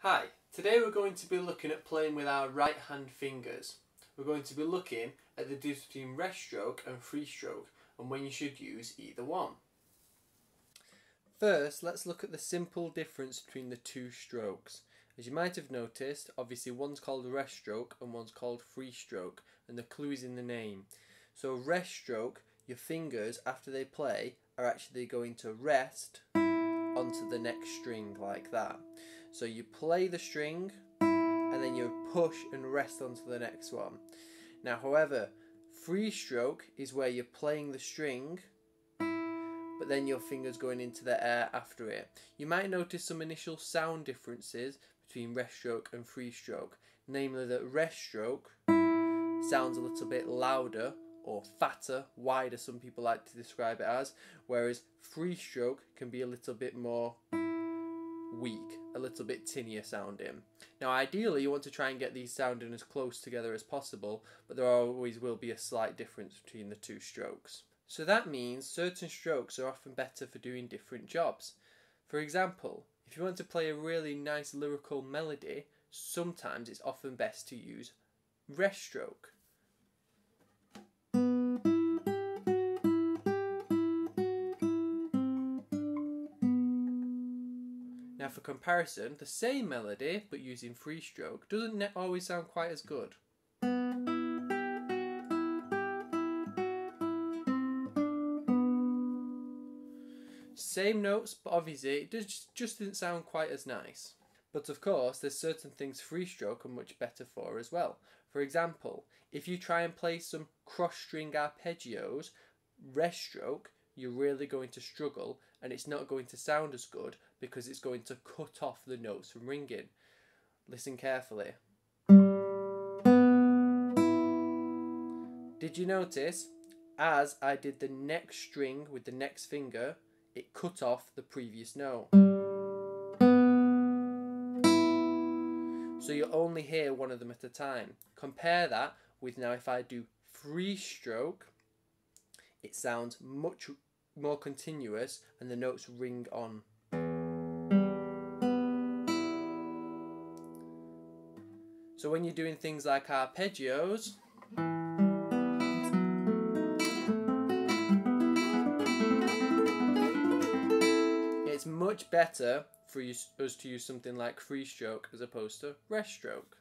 Hi, today we're going to be looking at playing with our right hand fingers. We're going to be looking at the difference between rest stroke and free stroke and when you should use either one. First, let's look at the simple difference between the two strokes. As you might have noticed, obviously one's called rest stroke and one's called free stroke, and the clue is in the name. So rest stroke, your fingers after they play are actually going to rest onto the next string like that. So you play the string and then you push and rest onto the next one. Now however, free stroke is where you're playing the string but then your fingers going into the air after it. You might notice some initial sound differences between rest stroke and free stroke, namely that rest stroke sounds a little bit louder or fatter, wider some people like to describe it as, whereas free stroke can be a little bit more weak, a little bit tinnier sounding. Now ideally you want to try and get these sounding as close together as possible, but there always will be a slight difference between the two strokes. So that means certain strokes are often better for doing different jobs. For example, if you want to play a really nice lyrical melody, sometimes it's often best to use rest stroke. Now for comparison, the same melody but using free stroke doesn't always sound quite as good. Same notes, but obviously it just didn't sound quite as nice. But of course, there's certain things free stroke are much better for as well. For example, if you try and play some cross-string arpeggios, rest stroke, you're really going to struggle and it's not going to sound as good because it's going to cut off the notes from ringing. Listen carefully. Did you notice, as I did the next string with the next finger, it cut off the previous note. So you only hear one of them at a time. Compare that with now if I do free stroke, it sounds much more continuous and the notes ring on. So when you're doing things like arpeggios, it's much better for us to use something like free stroke as opposed to rest stroke.